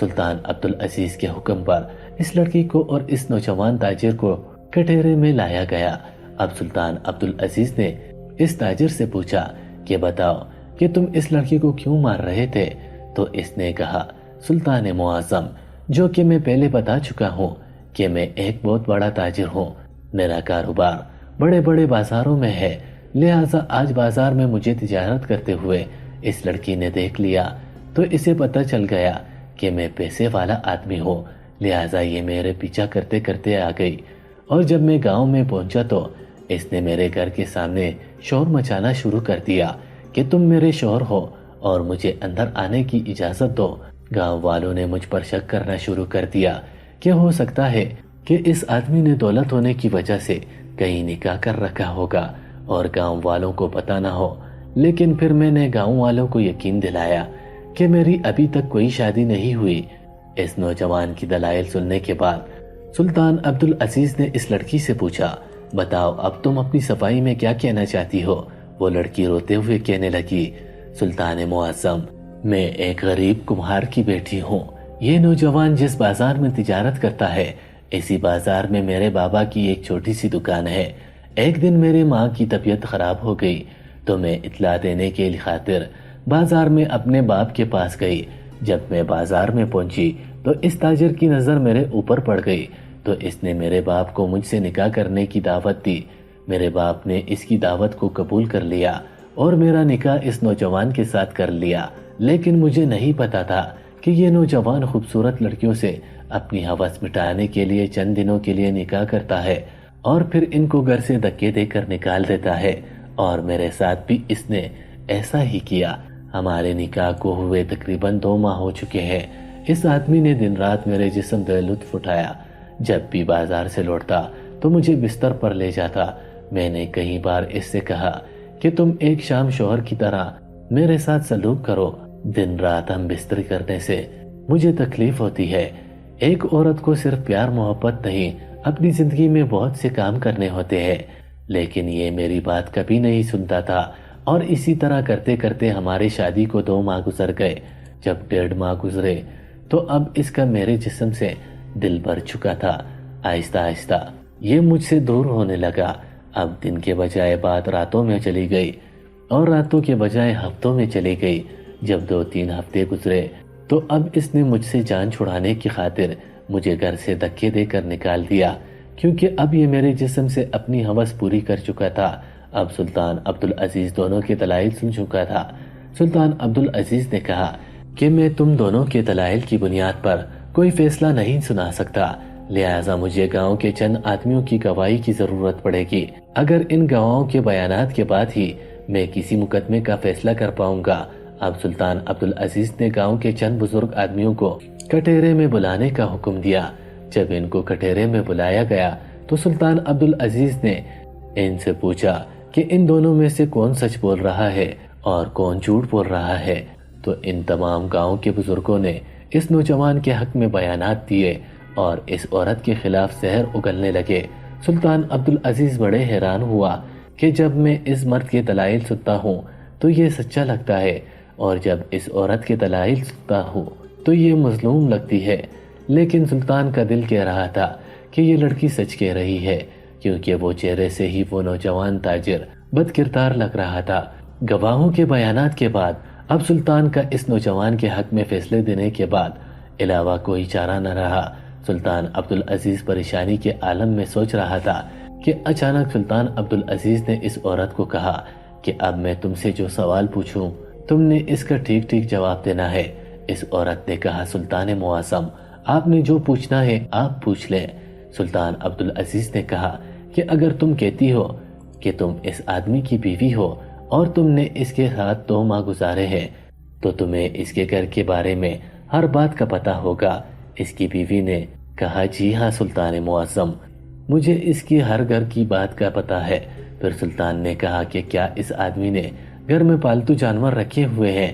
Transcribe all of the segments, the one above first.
سلطان عبدالعزیز کے حکم پر اس لڑکی کو اور اس نوجوان تاجر کو کٹہرے میں لایا گیا۔ اب سلطان عبدالعزیز نے اس تاجر سے پوچھا کہ بتاؤ کہ تم اس لڑکی کو کیوں مار رہے تھے؟ تو اس نے کہا، سلطان معظم، جو کہ میں پہلے بتا چکا ہوں کہ میں ایک بہت بڑا تاجر ہوں، میرا کاروبار بڑے بڑے بازاروں میں ہے، لہٰذا آج بازار میں مجھے تجارت کرتے ہوئے اس لڑکی نے دیکھ لیا تو اسے پتہ چل گیا کہ میں پیسے والا آدمی ہوں، لہٰذا یہ میرے پیچھا کرتے کرتے آ گئی، اور جب میں گاؤں میں پہنچا تو اس نے میرے گھر کے سامنے شور مچانا شروع کر دیا کہ تم میرے شوہر ہو اور مجھے اندر آنے کی اجازت دو۔ گاؤں والوں نے مجھ پر شک کرنا شروع کر دیا کہ ہو سکتا ہے کہ اس آدمی نے دولت ہونے کی وجہ سے کہیں نکاح کر رکھا ہوگا اور گاؤں والوں کو پتہ نہ ہو، لیکن پھر میں نے گاؤں والوں کو یقین دلایا کہ میری ابھی تک کوئی شادی نہیں ہوئی۔ اس نوجوان کی دلائل سننے کے بعد سلطان عبدالعزیز نے اس لڑکی سے پوچھا، بتاؤ اب تم اپنی صفائی میں کیا کہنا چاہتی ہو؟ وہ لڑکی روتے ہوئے کہنے لگی، سلطان معظم، میں ایک غریب کمہار کی بیٹی ہوں۔ یہ نوجوان جس بازار میں تجارت کرتا ہے، اسی بازار میں میرے بابا کی ایک چھوٹی سی دکان ہے۔ ایک دن میرے ماں کی طبیعت خراب ہو گئی تو میں اطلاع دینے کے خاطر بازار میں اپنے باپ کے پاس گئی۔ جب میں بازار میں پہنچی تو اس تاجر کی نظر میرے اوپر پڑ گئی تو اس نے میرے باپ کو مجھ سے نکاح کرنے کی دعوت دی۔ میرے باپ نے اس کی دعوت کو قبول کر لیا اور میرا نکاح اس نوجوان کے ساتھ کر لیا، لیکن مجھے نہیں پتا تھا کہ یہ نوجوان خوبصورت لڑکیوں سے اپنی ہوس مٹانے کے لیے چند دنوں کے لیے نکاح کرتا ہے اور پھر ان کو گھر سے دھکے دے کر نکال دیتا ہے، اور میرے ساتھ بھی اس نے ایسا ہی کیا۔ ہمارے نکاح کو ہوئے تقریباً 2 ماہ ہو چکے ہیں۔ اس آدمی نے دن رات میرے جسم سے لطف اٹھایا، جب بھی بازار سے لوٹتا تو مجھے بستر پر لے جاتا۔ میں نے کئی بار اس سے کہا کہ تم ایک شام شوہر کی طرح میرے ساتھ سلوک کرو، دن رات ہم بستر کرنے سے مجھے تکلیف ہوتی ہے۔ ایک عورت کو صرف پیار محبت نہیں، اپنی زندگی میں بہت سے کام کرنے ہوتے ہیں، لیکن یہ میری بات کبھی نہیں سنتا تھا، اور اسی طرح کرتے کرتے ہماری شادی کو 2 ماہ گزر گئے۔ جب 1.5 ماہ گزرے تو اب اس کا میرے جسم سے دل بھر چکا تھا۔ آہستہ آہستہ یہ مجھ سے دور ہونے لگا۔ اب دن کے بجائے بات راتوں میں چلی گئی اور راتوں کے بجائے ہفتوں میں چلی گئی۔ جب 2-3 ہفتے گزرے تو اب اس نے مجھ سے جان چھڑانے کی خاطر مجھے گھر سے دھکے دے کر نکال دیا، کیونکہ اب یہ میرے جسم سے اپنی ہوس پوری کر چکا تھا۔ اب سلطان عبدالعزیز دونوں کے دلائل سن چکا تھا۔ سلطان عبدالعزیز نے کہا کہ میں تم دونوں کے دلائل کی بنیاد پر کوئی فیصلہ نہیں سنا سکتا، لہٰذا مجھے گاؤں کے چند آدمیوں کی گواہی کی ضرورت پڑے گی۔ اگر ان گواہوں کے بیانات کے بعد ہی میں کسی مقدمے کا فیصلہ کر پاؤں گا۔ اب سلطان عبدالعزیز نے گاؤں کے چند بزرگ آدمیوں کو کٹہرے میں بلانے کا حکم دیا۔ جب ان کو کٹہرے میں بلایا گیا تو سلطان عبدالعزیز نے ان سے پوچھا کہ ان دونوں میں سے کون سچ بول رہا ہے اور کون جھوٹ بول رہا ہے، تو ان تمام گاؤں کے بزرگوں نے اس نوجوان کے حق میں بیانات دیے اور اس عورت کے خلاف زہر اگلنے لگے۔ سلطان عبدالعزیز بڑے حیران ہوا کہ جب میں اس مرد کے دلائل سنتا ہوں تو یہ سچا لگتا ہے، اور جب اس عورت کے دلائل سنتا ہوں تو یہ مظلوم لگتی ہے۔ لیکن سلطان کا دل کہہ رہا تھا کہ یہ لڑکی سچ کہہ رہی ہے، کیونکہ وہ چہرے سے ہی وہ نوجوان تاجر بد کردار لگ رہا تھا۔ گواہوں کے بیانات کے بعد اب سلطان کا اس نوجوان کے حق میں فیصلے دینے کے بعد علاوہ کوئی چارہ نہ رہا۔ سلطان عبدالعزیز پریشانی کے عالم میں سوچ رہا تھا کہ اچانک سلطان عبدالعزیز نے اس عورت کو کہا کہ اب میں تم سے جو سوال پوچھوں تم نے اس کا ٹھیک ٹھیک جواب دینا ہے۔ اس عورت نے کہا، سلطان معظم، آپ نے جو پوچھنا ہے آپ پوچھ لیں۔ سلطان عبدالعزیز نے کہا کہ اگر تم کہتی ہو کہ تم اس آدمی کی بیوی ہو اور تم نے اس کے ساتھ 2 ماہ گزارے ہیں تو تمہیں اس کے گھر کے بارے میں ہر بات کا پتہ ہوگا۔ اس کی بیوی نے کہا، جی ہاں سلطان معظم، مجھے اس کی ہر گھر کی بات کا پتہ ہے۔ پھر سلطان نے کہا کہ کیا اس آدمی نے گھر میں پالتو جانور رکھے ہوئے ہیں؟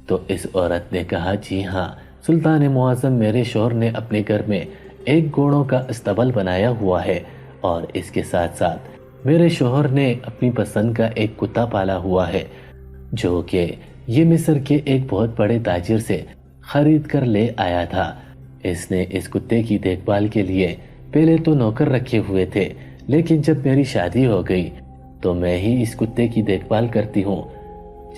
تو اس عورت نے کہا، جی ہاں سلطان معظم، میرے شوہر نے اپنے گھر میں ایک گھوڑوں کا استبل بنایا ہوا ہے، اور اس کے ساتھ ساتھ میرے شوہر نے اپنی پسند کا ایک کتا پالا ہوا ہے، جو کہ یہ مصر کے ایک بہت بڑے تاجر سے خرید کر لے آیا تھا۔ اس نے اس کتے کی دیکھ بھال کے لیے پہلے تو نوکر رکھے ہوئے تھے، لیکن جب میری شادی ہو گئی تو میں ہی اس کتے کی دیکھ بھال کرتی ہوں۔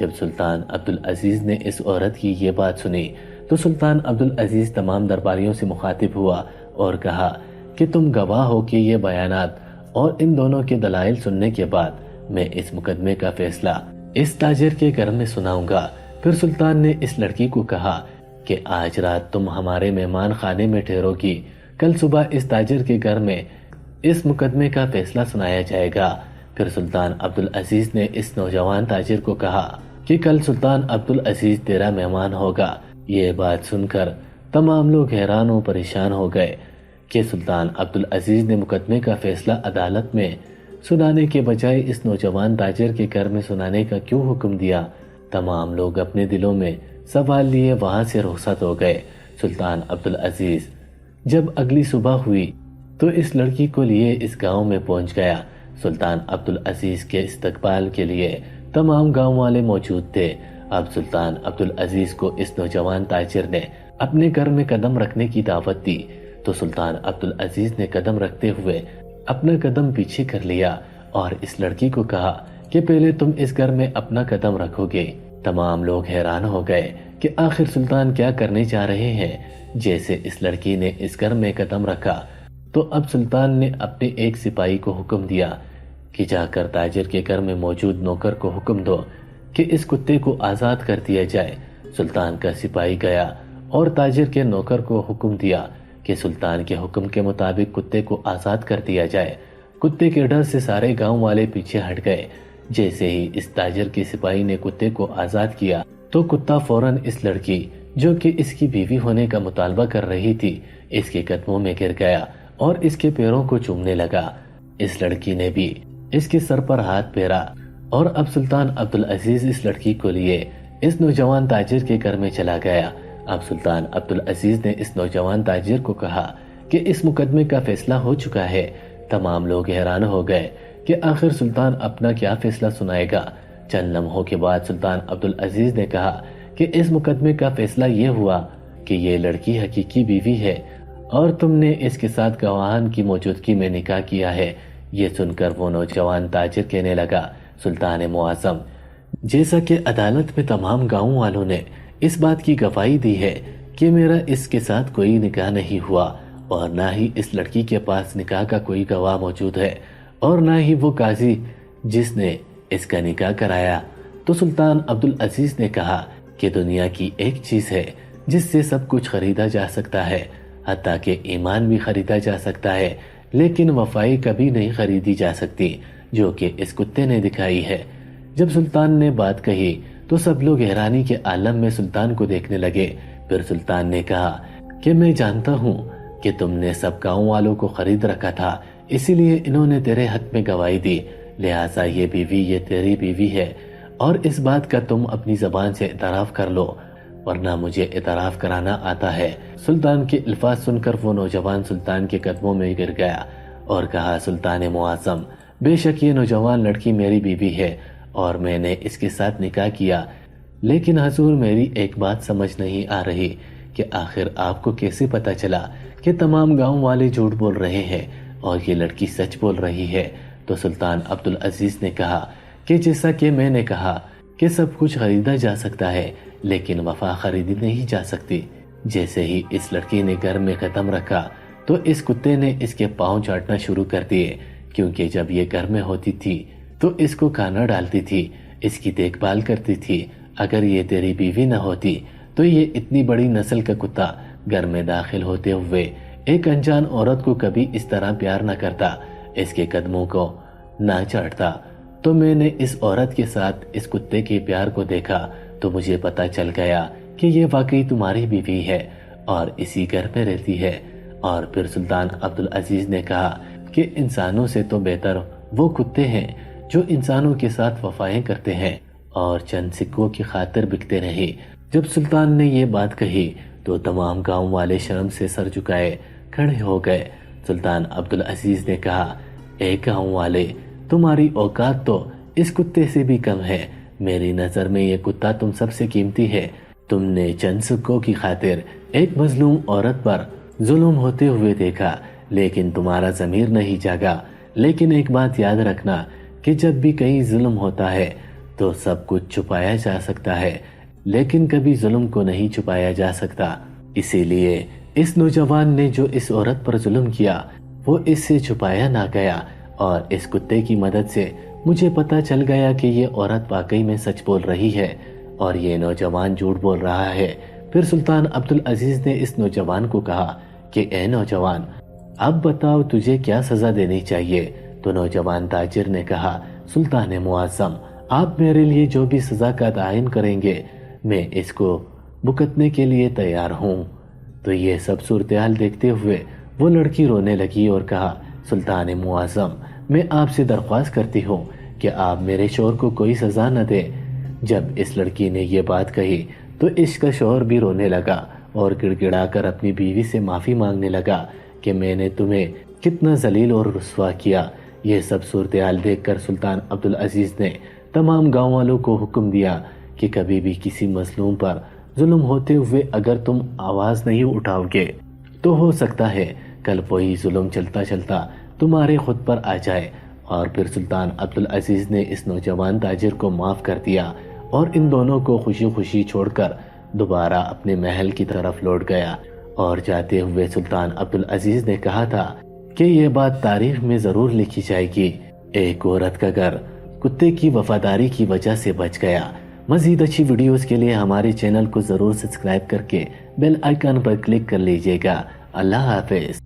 جب سلطان عبدالعزیز نے اس عورت کی یہ بات سنی تو سلطان عبدالعزیز تمام درباریوں سے مخاطب ہوا اور کہا کہ تم گواہ ہو کہ یہ بیانات اور ان دونوں کے دلائل سننے کے بعد میں اس مقدمے کا فیصلہ اس تاجر کے گھر میں سناؤں گا۔ پھر سلطان نے اس لڑکی کو کہا کہ آج رات تم ہمارے مہمان خانے میں ٹھہرو گی، کل صبح اس تاجر کے گھر میں اس مقدمے کا فیصلہ سنایا جائے گا۔ پھر سلطان عبدالعزیز نے اس نوجوان تاجر کو کہا کہ کل سلطان عبدالعزیز تیرا مہمان ہوگا۔ یہ بات سن کر تمام لوگ حیران و پریشان ہو گئے کہ سلطان عبدالعزیز نے مقدمے کا فیصلہ عدالت میں سنانے کے بجائے اس نوجوان تاجر کے گھر میں سنانے کا کیوں حکم دیا۔ تمام لوگ اپنے دلوں میں سوال لیے وہاں سے رخصت ہو گئے۔ سلطان عبدالعزیز جب اگلی صبح ہوئی تو اس لڑکی کو لیے اس گاؤں میں پہنچ گیا۔ سلطان عبدالعزیز کے استقبال کے لیے تمام گاؤں والے موجود تھے۔ اب سلطان عبدالعزیز کو اس نوجوان تاجر نے اپنے گھر میں قدم رکھنے کی دعوت دی تو سلطان عبدالعزیز نے قدم رکھتے ہوئے اپنا قدم پیچھے کر لیا اور اس لڑکی کو کہا کہ پہلے تم اس گھر میں اپنا قدم رکھو گے۔ تمام لوگ حیران ہو گئے کہ آخر سلطان کیا کرنے جا رہے ہیں۔ جیسے اس لڑکی نے اس گھر میں قدم رکھا تو اب سلطان نے اپنے ایک سپاہی کو حکم دیا کہ جا کر تاجر کے گھر میں موجود نوکر کو حکم دو کہ اس کتے کو آزاد کر دیا جائے۔ سلطان کا سپاہی گیا اور تاجر کے نوکر کو حکم دیا کہ سلطان کے حکم کے مطابق کتے کو آزاد کر دیا جائے۔ کتے کے ڈر سے سارے گاؤں والے پیچھے ہٹ گئے۔ جیسے ہی اس تاجر کے سپاہی نے کتے کو آزاد کیا تو کتا فوراً اس لڑکی جو کہ اس کی بیوی ہونے کا مطالبہ کر رہی تھی اس کے قدموں میں گر گیا اور اس کے پیروں کو چومنے لگا۔ اس لڑکی نے بھی اس کے سر پر ہاتھ پھیرا اور اب سلطان عبدالعزیز اس لڑکی کو لیے اس نوجوان تاجر کے گھر میں چلا گیا۔ اب سلطان عبدالعزیز نے اس نوجوان تاجر کو کہا کہ اس مقدمے کا فیصلہ ہو چکا ہے۔ تمام لوگ حیران ہو گئے کہ آخر سلطان اپنا کیا فیصلہ سنائے گا۔ چند لمحوں کے بعد سلطان عبدالعزیز نے کہا کہ اس مقدمے کا فیصلہ یہ ہوا کہ یہ لڑکی حقیقی بیوی ہے اور تم نے اس کے ساتھ گواہان کی موجودگی میں نکاح کیا ہے۔ یہ سن کر وہ نوجوان تاجر کہنے لگا، سلطان معظم، جیسا کہ عدالت میں تمام گاؤں والوں نے اس بات کی گواہی دی ہے کہ میرا اس کے ساتھ کوئی نکاح نہیں ہوا اور نہ ہی اس لڑکی کے پاس نکاح کا کوئی گواہ موجود ہے اور نہ ہی وہ قاضی جس نے اس کا نکاح کرایا۔ تو سلطان عبدالعزیز نے کہا کہ دنیا کی ایک چیز ہے جس سے سب کچھ خریدا جا سکتا ہے، حتیٰ کہ ایمان بھی خریدا جا سکتا ہے، لیکن وفائی کبھی نہیں خریدی جا سکتی، جو کہ اس کتے نے دکھائی ہے۔ جب سلطان نے بات کہی تو سب لوگ حیرانی کے عالم میں سلطان کو دیکھنے لگے۔ پھر سلطان نے کہا کہ میں جانتا ہوں کہ تم نے سب گاؤں والوں کو خرید رکھا تھا، اسی لیے انہوں نے تیرے حق میں گواہی دی، لہٰذا یہ بیوی یہ تیری بیوی ہے اور اس بات کا تم اپنی زبان سے اعتراف کر لو، ورنہ مجھے اعتراف کرانا آتا ہے۔ سلطان کے الفاظ سن کر وہ نوجوان سلطان کے قدموں میں گر گیا اور کہا، سلطان معظم، بے شک یہ نوجوان لڑکی میری بیوی ہے اور میں نے اس کے ساتھ نکاح کیا، لیکن حضور میری ایک بات سمجھ نہیں آ رہی کہ آخر آپ کو کیسے پتا چلا کہ تمام گاؤں والے جھوٹ بول رہے ہیں اور یہ لڑکی سچ بول رہی ہے۔ تو سلطان عبدالعزیز نے کہا کہ جیسا کہ میں نے کہا کہ سب کچھ خریدا جا سکتا ہے لیکن وفا خریدی نہیں جا سکتی۔ جیسے ہی اس لڑکی نے گھر میں قدم رکھا تو اس کتے نے اس کے پاؤں چاٹنا شروع کر دیے، کیونکہ جب یہ گھر میں ہوتی تھی تو اس کو کھانا ڈالتی تھی، اس کی دیکھ بھال کرتی تھی۔ اگر یہ تیری بیوی نہ ہوتی تو یہ اتنی بڑی نسل کا کتا گھر میں داخل ہوتے ہوئے ایک انجان عورت کو کبھی اس طرح پیار نہ کرتا، اس کے قدموں کو نہ چاٹتا۔ تو میں نے اس عورت کے ساتھ اس کتے کے پیار کو دیکھا تو مجھے پتا چل گیا کہ یہ واقعی تمہاری بیوی ہے اور اسی گھر میں رہتی ہے۔ اور پھر سلطان عبدالعزیز نے کہا کہ انسانوں سے تو بہتر وہ کتے ہیں جو انسانوں کے ساتھ وفائیں کرتے ہیں اور چند سکوں کی خاطر بکتے نہیں۔ جب سلطان نے یہ بات کہی تو تمام گاؤں والے شرم سے سر جھکائے کھڑے ہو گئے۔ سلطان عبدالعزیز نے کہا، اے گاؤں والے، تمہاری اوقات تو اس کتے سے بھی کم ہے۔ میری نظر میں یہ کتا تم سب سے قیمتی ہے، تم نے چند سکوں کی خاطر ایک مظلوم عورت پر ظلم ہوتے ہوئے دیکھا، لیکن تمہارا ضمیر نہیں جاگا۔ لیکن ایک بات یاد رکھنا کہ جب بھی کہیں ظلم ہوتا ہے تو سب کچھ چھپایا جا سکتا ہے، لیکن کبھی ظلم کو نہیں چھپایا جا سکتا۔ اسی لیے اس نوجوان نے جو اس عورت پر ظلم کیا وہ اس سے چھپایا نہ گیا، اور اس کتے کی مدد سے مجھے پتا چل گیا کہ یہ عورت واقعی میں سچ بول رہی ہے اور یہ نوجوان جھوٹ بول رہا ہے۔ پھر سلطان عبدالعزیز نے اس نوجوان کو کہا کہ اے نوجوان، اب بتاؤ تجھے کیا سزا دینی چاہیے؟ تو نوجوان تاجر نے کہا، سلطان معظم، آپ میرے لیے جو بھی سزا کا تعین کریں گے میں اس کو بھگتنے کے لیے تیار ہوں۔ تو یہ سب صورتحال دیکھتے ہوئے وہ لڑکی رونے لگی اور کہا، سلطان معظم، میں آپ سے درخواست کرتی ہوں کہ آپ میرے شوہر کو کوئی سزا نہ دیں۔ جب اس لڑکی نے یہ بات کہی تو اس کا شوہر بھی رونے لگا اور گڑ گڑا کر اپنی بیوی سے معافی مانگنے لگا کہ میں نے تمہیں کتنا ذلیل اور رسوا کیا۔ یہ سب صورتحال دیکھ کر سلطان عبدالعزیز نے تمام گاؤں والوں کو حکم دیا کہ کبھی بھی کسی مظلوم پر ظلم ہوتے ہوئے اگر تم آواز نہیں اٹھاؤ گے تو ہو سکتا ہے کل وہی ظلم چلتا چلتا تمہارے خود پر آ جائے۔ اور پھر سلطان عبدالعزیز نے اس نوجوان تاجر کو معاف کر دیا اور ان دونوں کو خوشی خوشی چھوڑ کر دوبارہ اپنے محل کی طرف لوٹ گیا۔ اور جاتے ہوئے سلطان عبدالعزیز نے کہا تھا کہ یہ بات تاریخ میں ضرور لکھی جائے گی، ایک عورت کا گھر کتے کی وفاداری کی وجہ سے بچ گیا۔ مزید اچھی ویڈیوز کے لیے ہمارے چینل کو ضرور سبسکرائب کر کے بیل آئیکن پر کلک کر لیجئے گا۔ اللہ حافظ۔